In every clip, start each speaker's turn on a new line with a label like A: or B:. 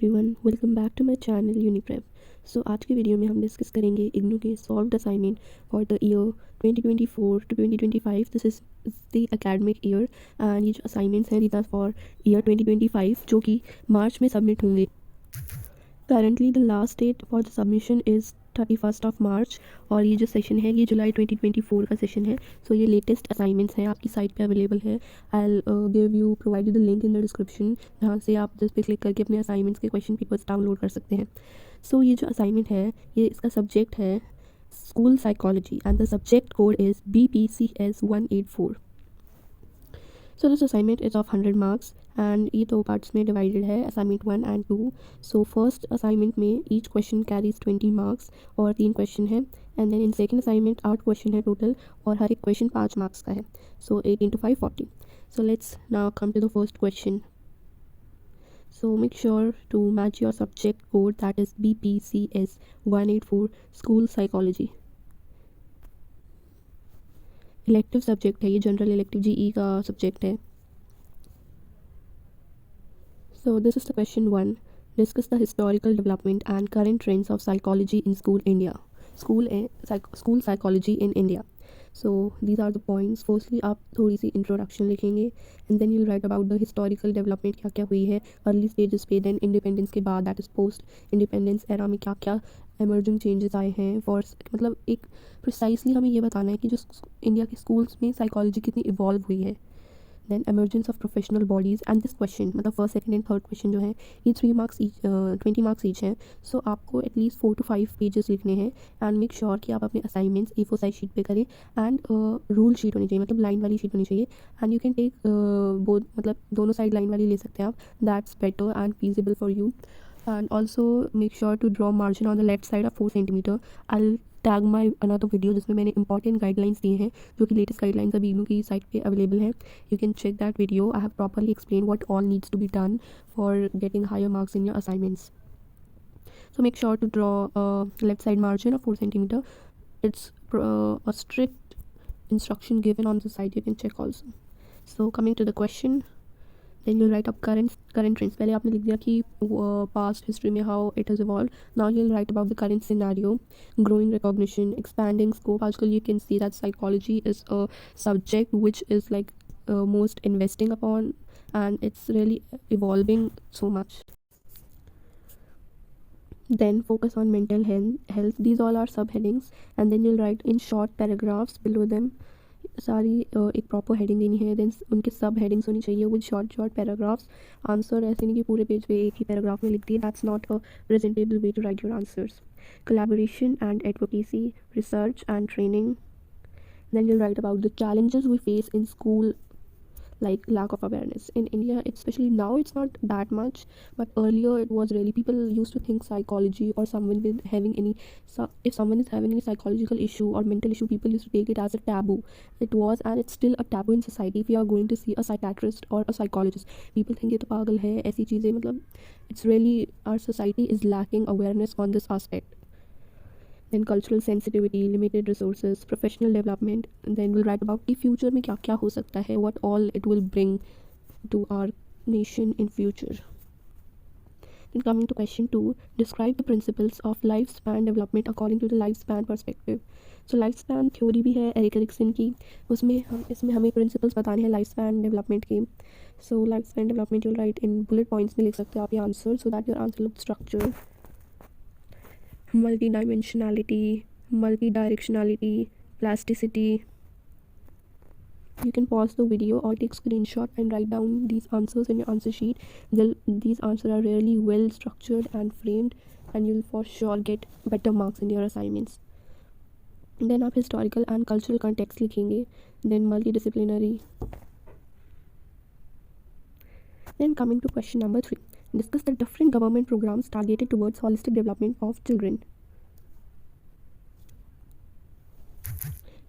A: Everyone, welcome back to my channel Uniprep. सो आज की वीडियो में हम डिस्कस करेंगे इग्नू के solved assignment for the year 2024 to 2025। This is the academic year and ये जो असाइनमेंट्स हैं दीज आर फॉर ईयर 2025 जो कि मार्च में सबमिट होंगे। Currently the last date for the submission is 31st of March और ये जो सेशन है ये जुलाई 2024 का सेशन है। सो ये लेटेस्ट असाइनमेंट्स हैं, आपकी साइट पे अवेलेबल है। I give you provide the link in the description, जहाँ से आप जिस पे क्लिक करके अपने असाइनमेंट्स के क्वेश्चन पेपर्स डाउनलोड कर सकते हैं। सो ये जो असाइनमेंट है ये इसका सब्जेक्ट है school psychology and the subject code is BPCS 184। So this assignment is of 100 marks and ये दो पार्ट्स में डिवाइडेड है, assignment 1 and 2। So first assignment में ईच क्वेश्चन कैरीज 20 मार्क्स और 3 क्वेश्चन है, and then in second assignment 8 question है total और हर एक क्वेश्चन 5 मार्क्स का है। So 8 into 5 40। So let's now come to the first question. So make sure to match your subject code, that is BPCS 184 School Psychology। Elective subject है ये, general elective GE का subject है। So this is the question 1. Discuss the historical development and current trends of psychology in school India. School psychology in India. So these are the points. Firstly आप थोड़ी सी introduction लिखेंगे and then you'll write about the historical development, क्या क्या हुई है early stages पे, then independence के बाद, that is post independence era में क्या क्या एमर्जिंग चेंजेस आए हैं। फॉर मतलब एक प्रिसाइसली हमें ये बताना है कि जो इंडिया के स्कूल्स में साइकोलॉजी कितनी इवॉल्व हुई है। Then emergence of professional bodies and this question, मतलब first second and third question जो है ये 3 मार्क्स ईच, 20 मार्क्स ईच हैं। सो आपको एटलीस्ट 4 to 5 पेजेस लिखने हैं एंड मेक श्योर कि आप अपने असाइनमेंट्स A4 साइज शीट पे करें एंड रूल शीट होनी चाहिए, मतलब लाइन वाली शीट होनी चाहिए। And you can take both, मतलब दोनों साइड लाइन वाली ले सकते हैं आप, that's better and feasible for you. And also make sure to draw margin on the left side of 4 centimetre. I tag my another video जिसमें मैंने important guidelines दिए हैं, जो कि लेटेस्ट गाइडलाइंस अभी इग्नू की साइट पे अवेलेबल है। You can check that video. I have properly explained what all needs to be done for getting higher marks in your assignments. So make sure to draw a left side margin of 4 centimeter. It's a strict instruction given on the side. You can check also. So coming to the question, then you'll write up current trends. पहले आपने लिख दिया कि past history में how it has evolved. Now you'll write about the current scenario, growing recognition, expanding scope. आजकल you can see that psychology is a subject which is like most investing upon, and it's really evolving so much. Then focus on mental health. These all are subheadings, and then you'll write in short paragraphs below them. सारी एक proper heading देनी है, then उनके सब headings होनी चाहिए with short paragraphs. Answer ऐसे नहीं कि पूरे पेज पे एक ही पैराग्राफ में लिख दिए, that's not a presentable way to write your answers. Collaboration and advocacy, research and training. Then you'll write about the challenges we face in school, like lack of awareness in India, especially now it's not that much, but earlier it was really, people used to think psychology or someone with having any if someone is having any psychological issue or mental issue, people used to take it as a taboo. It was, and it's still a taboo in society. If you are going to see a psychiatrist or a psychologist, people think ये तो पागल है, ऐसी चीज़ें, मतलब it's really, our society is lacking awareness on this aspect. Then cultural sensitivity, limited resources, professional development, and then we'll write about कि future में क्या क्या हो सकता है, what all it will bring to our nation in future. Then coming to question 2, describe the principles of lifespan development according to the lifespan perspective. So lifespan theory भी है Erik Erikson की, इसमें हमें principles बताने हैं lifespan development के। So lifespan development you'll write in bullet points में लिख सकते हो आप ये answer, so that your answer looks structured. Multidimensionality, multidirectionality, plasticity. You can pause the video or take screenshot and write down these answers in your answer sheet. These answers are really well structured and framed, and you'll for sure get better marks in your assignments. Then आप historical and cultural context लिखेंगे, then multidisciplinary. Then coming to question number 3, discuss the different government programs targeted towards holistic development of children.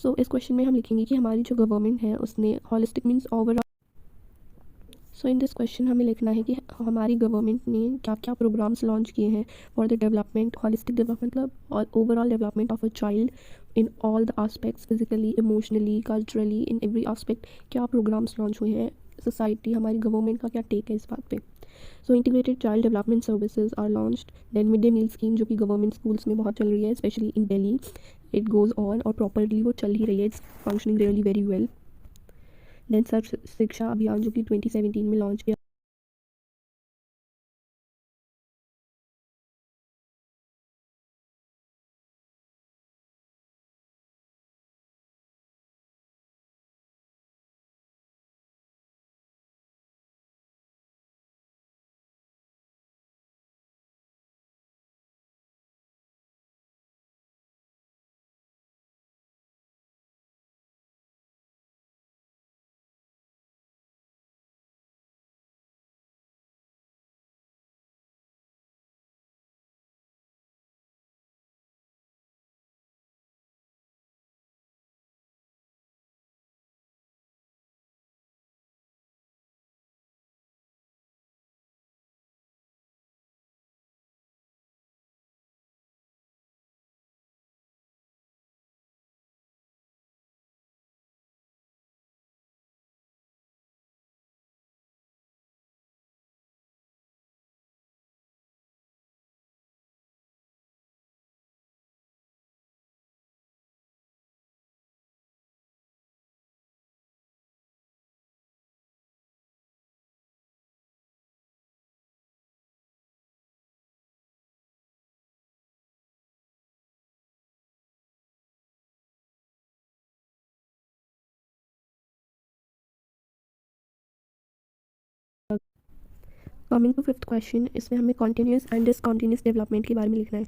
A: So इस question में हम लिखेंगे कि हमारी जो government है उसने holistic means overall. So in this question हमें लिखना है कि हमारी गवर्नमेंट ने क्या क्या प्रोग्राम्स लॉन्च किए हैं for the development, holistic development मतलब overall development of a child in all the aspects, physically, emotionally, culturally, in every aspect क्या प्रोग्राम्स लॉन्च हुए हैं। सोसाइटी, हमारी गवर्नमेंट का क्या टेक है इस बात पे। So integrated child development services are launched. Then mid day meal scheme जो कि गवर्नमेंट स्कूल्स में बहुत चल रही है, specially in Delhi. It goes on और प्रॉपरली वो चल ही रही है. It's functioning really very well. Then Sarva Shiksha Abhiyan जो कि 2017 में लॉन्च किया. कमिंग टू फिफ्थ क्वेश्चन, इसमें हमें कॉन्टीन्यूस एंड डिसकॉन्टीन्यूस डेवलपमेंट के बारे में लिखना है.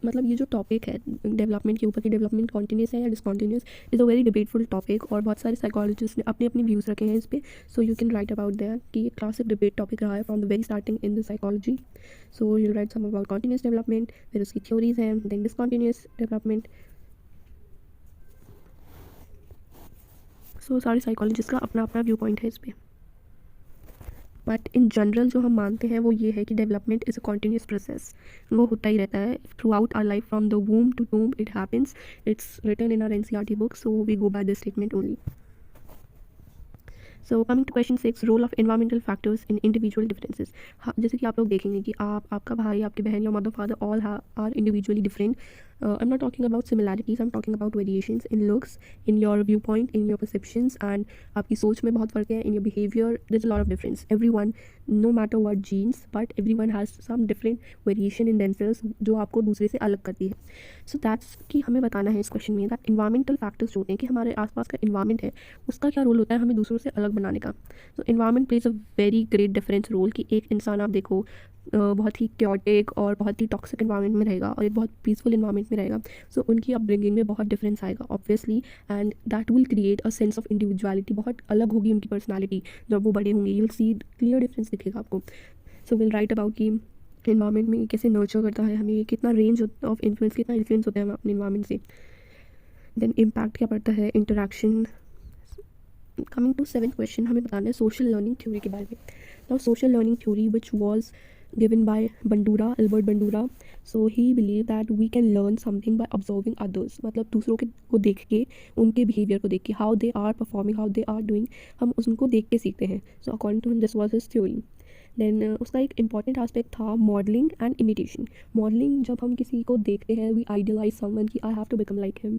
A: मतलब ये जो टॉपिक है डेवलपमेंट के ऊपर कि डेवलपमेंट कॉन्टीन्यूस है या discontinuous, is a very debateful topic और बहुत सारे साइकोलॉजिस्ट ने अपने अपने व्यूज़ रखे हैं इस पर. So you can write about that कि ये क्लासिक डिबेट टॉपिक रहा है from the very starting in the psychology. So you write some about continuous development, फिर उसकी थ्योरीज हैं, देन डिसकॉन्टीन्यूस डेवलपमेंट. सो सारे साइकोलॉजिस्ट का अपना अपना व्यू पॉइंट है इस पर. बट इन जनरल जो हम मानते हैं वो ये है कि development is a continuous process. वो होता ही रहता है throughout our life from the womb to tomb it happens. It's written in our NCERT book, so we go by this statement only. So coming to question 6, role of environmental factors in individual differences. जैसे कि आप लोग देखेंगे कि आपका भाई, आपकी बहन, या mother father all are individually different. I am not talking about similarities, I am talking about variations in looks, in your view point, in your perceptions, and आपकी सोच में बहुत फ़र्क है. In your behaviour there is a lot of difference. Every one, no matter what genes, but every one has some different variation in themselves जो आपको दूसरे से अलग करती है. सो दैट्स कि हमें बताना है इस क्वेश्चन में दैट इन्वायरमेंटल फैक्टर्स जो होते हैं कि हमारे आसपास का इन्वायरमेंट है उसका क्या रोल होता है हमें दूसरों से अलग बनाने का. तो environment plays a very great difference role. कि एक इंसान आप देखो बहुत ही क्योटिक और बहुत ही टॉक्सिक इन्वायरमेंट में रहेगा और एक बहुत पीसफुल इन्वायरमेंट में रहेगा. सो उनकी अपब्रिंगिंग में बहुत डिफरेंस आएगा obviously, and that will create a sense of individuality. बहुत अलग होगी उनकी पर्सनैलिटी जब वो बड़े होंगे. You will see clear difference दिखेगा आपको. सो विल राइट अबाउट कि इन्वायरमेंट में कैसे नर्चर करता है हमें, कितना रेंज ऑफ इन्फ्लुएंस, कितना इन्फ्लुएंस होता है हम अपने इन्वायरमेंट से. देन इम्पैक्ट क्या पड़ता है, interaction. Coming to seven question, हमें बताना है सोशल लर्निंग थ्योरी के बारे में. Now social learning theory which was given by Bandura, Albert Bandura. So he believed that we can learn something by observing others. मतलब दूसरों के को देख के, उनके बिहेवियर को देख के, how they are performing, how they are doing, हम उनको देख के सीखते हैं. So according to him this was his theory. Then उसका एक इंपॉर्टेंट एस्पेक्ट था मॉडलिंग एंड इमिटेशन. मॉडलिंग, जब हम किसी को देखते हैं वी आइडियलाइज समवन कि I have to become like him.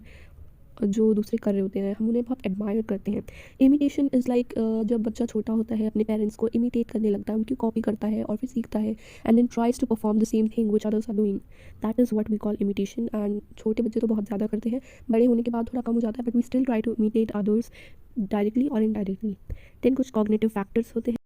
A: जो दूसरे कर रहे होते हैं हम उन्हें बहुत एडमायर करते हैं. इमिटेशन इज़ लाइक जब बच्चा छोटा होता है अपने पेरेंट्स को इमिटेट करने लगता है, उनकी कॉपी करता है और फिर सीखता है and then tries to perform the same thing which others are doing. That is what we call imitation. And छोटे बच्चे तो बहुत ज़्यादा करते हैं, बड़े होने के बाद थोड़ा कम हो जाता है, but we still try to imitate others directly और इनडायरेक्टली. देन कुछ कॉग्निटिव फैक्टर्स होते हैं.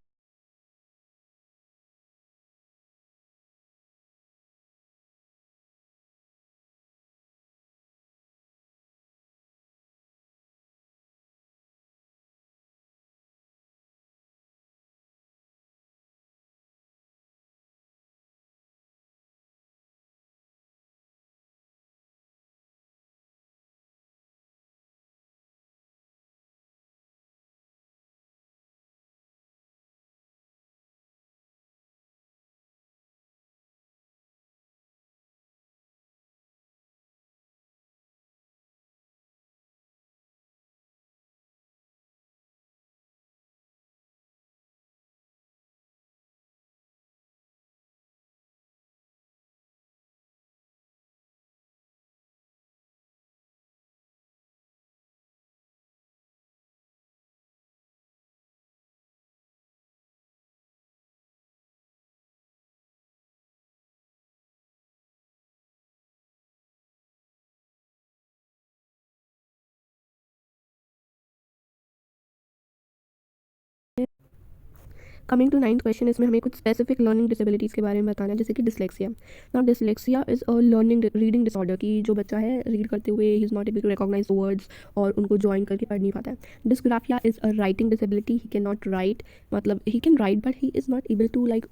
A: कमिंग टू 9th क्वेश्चन, इसमें हमें कुछ स्पेसिफिक लर्निंग डिसेबिलिटीज़ के बारे में बताना है, जैसे कि dyslexia. Now dyslexia is a learning reading disorder, कि जो बच्चा है रीड करते हुए ही is not able to recognise words और उनको ज्वाइन करके पढ़ नहीं पाता है। Dysgraphia is a writing disability, he can not write, मतलब he can write but he is not able to like,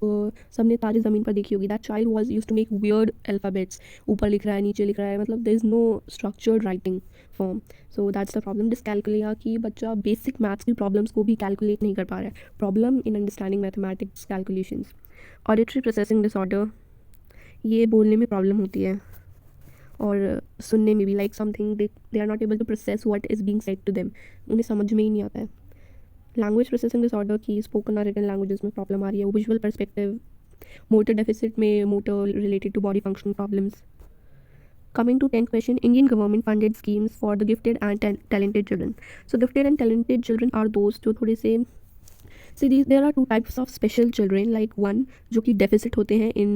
A: सबने तारे ज़मीन पर देखी होगी, that child was use to make weird alphabets, ऊपर लिख रहा है नीचे लिख रहा है, मतलब there is no structured writing form, so that's the problem. Dyscalculia, कि बच्चा बेसिक मैथ्स की प्रॉब्लम्स को भी कैलकुलेट नहीं कर पा रहा है, problem in understanding mathematics calculations. Auditory processing disorder, ये बोलने में प्रॉब्लम होती है और सुनने में भी, like something they are not able to process what is being said to them, उन्हें समझ में ही नहीं आता है। लैंग्वेज प्रोसेसिंग डिसऑर्डर, की स्पोकन और रिटन लैंग्वेजेस में प्रॉब्लम आ रही है। विजुअल पर्सपेक्टिव, मोटर डेफिसिट में motor related to body function problems. Coming to 10th question, Indian government funded schemes for the gifted and talented children. So gifted and talented children are those जो थोड़े से, see there are two types of special children, like one जो कि deficit होते हैं in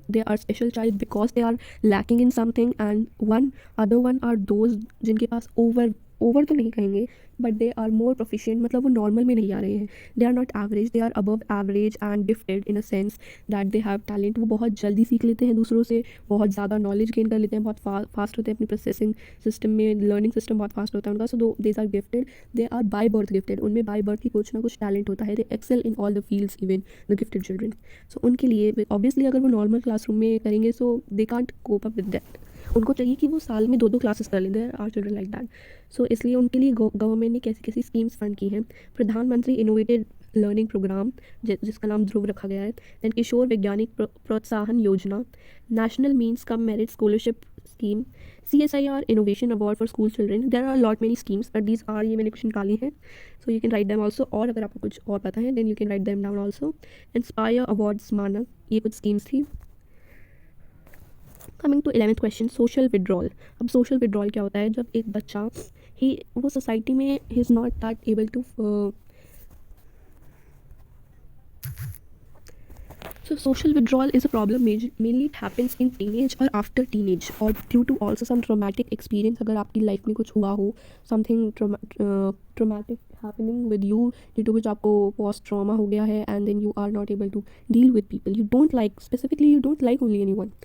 A: they are special child because they are lacking in something, and other one are those जिनके पास over तो नहीं कहेंगे but they are more proficient, मतलब वो नॉर्मल में नहीं आ रहे हैं, they are not average, they are above average and gifted in a sense that they have talent, वो बहुत जल्दी सीख लेते हैं दूसरों से, बहुत ज़्यादा नॉलेज गेन कर लेते हैं, बहुत फास्ट होते हैं अपनी प्रोसेसिंग सिस्टम में, लर्निंग सिस्टम बहुत फास्ट होता है उनका, so do they are gifted, they are by birth gifted, उनमें बाय बर्थ ही कुछ ना कुछ टैलेंट होता है, they excel in all the fields even the gifted children. So उनके लिए ऑब्वियसली अगर वो नॉर्मल क्लासरूम में करेंगे so they can't cope up with that, उनको चाहिए कि वो साल में 2 क्लासेस कर लें, there are children like that. So इसलिए उनके लिए गवर्नमेंट ने कैसी कैसी स्कीम्स फंड की हैं। प्रधानमंत्री इनोवेटिव लर्निंग प्रोग्राम जिसका नाम ध्रुव रखा गया है, then Kishore Vaigyanik Protsahan Yojana, national means cum merit scholarship scheme, CSIR innovation award for school children, there are lot many schemes but these are, ये मैंने कुछ निकाली हैं, so you can write them also, और अगर आपको कुछ और पता है then you can write them down also. Inspire awards MANAK, ये कुछ स्कीम्स थी। Coming to 11th question, social withdrawal. अब सोशल विड्रॉल क्या होता है, जब एक बच्चा वो सोसाइटी में ही is not that able to, so social withdrawal is a problem mainly it happens in teenage or after teenage or due to also some traumatic experience, अगर आपकी लाइफ में कुछ हुआ हो, something traumatic happening with you due to which आपको post trauma हो गया है, and then you are not able to deal with people you don't like, specifically you don't like only anyone।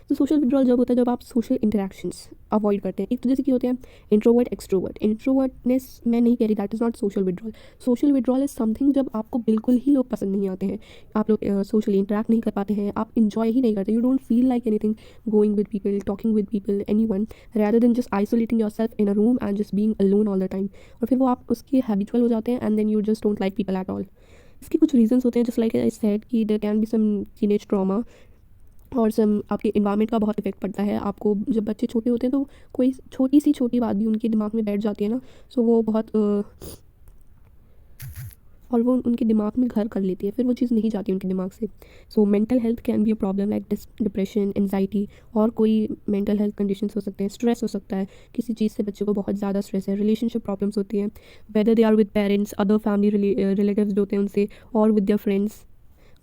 A: तो सोशल विड्रॉल जब होता है जब आप सोशल इंटरेक्शंस अवॉइड करते हैं, एक तो जैसे कि होते हैं इंट्रोवर्ट एक्सट्रोवर्ट, इंट्रोवर्टनेस मैं नहीं कह रही, that is not social withdrawal, social withdrawal is something जब आपको बिल्कुल ही लोग पसंद नहीं आते हैं, आप लोग सोशली इंटरेक्ट नहीं कर पाते हैं, आप इन्जॉय ही नहीं करते, you don't feel like anything going with people, talking with people, anyone, rather than just isolating yourself in a room and just being alone all the time, और फिर वो आप उसके हैबिचुअल हो जाते हैं and then you just don't like people at all। इसके कुछ रीजंस होते हैं, जस्ट लाइक आई सेड कि there can be some teenage trauma और सम आपके इन्वायरमेंट का बहुत इफेक्ट पड़ता है आपको, जब बच्चे छोटे होते हैं तो कोई छोटी बात भी उनके दिमाग में बैठ जाती है ना, सो वो बहुत और वो उनके दिमाग में घर कर लेती है, फिर वो चीज़ नहीं जाती उनके दिमाग से। So mental health can be a problem like depression, anxiety, और कोई मेंटल हेल्थ कंडीशंस हो सकते हैं, स्ट्रेस हो सकता है, किसी चीज़ से बच्चे को बहुत ज़्यादा स्ट्रेस है, रिलेशनशिप प्रॉब्लम्स होती हैं, whether they are with parents, other family relatives जो होते हैं उनसे, और विद देयर फ्रेंड्स,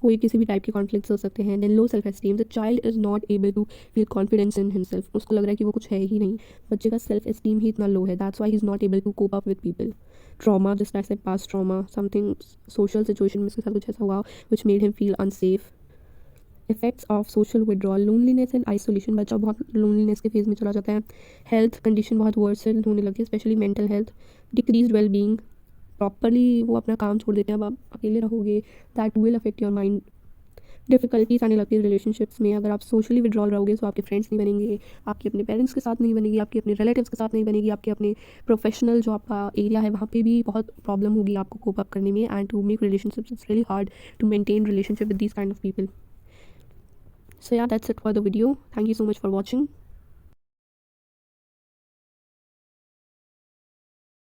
A: कोई किसी भी टाइप के कॉन्फ्लिक्ट्स हो सकते हैं। Then low self esteem, the child is not able to feel confidence in himself, उसको लग रहा है कि वो कुछ है ही नहीं, बच्चे का सेल्फ एस्टीम ही इतना लो है, that's why he is not able to cope up with people. Trauma, just like past trauma, something social situation में उसके साथ कुछ ऐसा हुआ which made him feel unsafe. Effects of social withdrawal, loneliness and isolation, बच्चा बहुत loneliness के phase में चला जाता है, हेल्थ कंडीशन बहुत वर्सन होने लगी है, specially mental health, decrease well being, properly वो अपना काम छोड़ देते हैं, अब आप अकेले रहोगे, that will affect your mind, difficulties आने लगती है रिलेशनशिप्स में, अगर आप सोशली विड्रॉल रहोगे तो आपके फ्रेंड्स नहीं बनेंगे, आपके अपने पेरेंट्स के साथ नहीं बनेगी, आपके अपने रिलेटिव्स के साथ नहीं बनेगी, आपके अपने प्रोफेशनल जो आपका एरिया है वहाँ पे भी बहुत प्रॉब्लम होगी आपको कोप अप करने में, and to make relationships it's really hard to maintain relationship with these kind of people. So yeah that's it for the video, thank you so much for watching.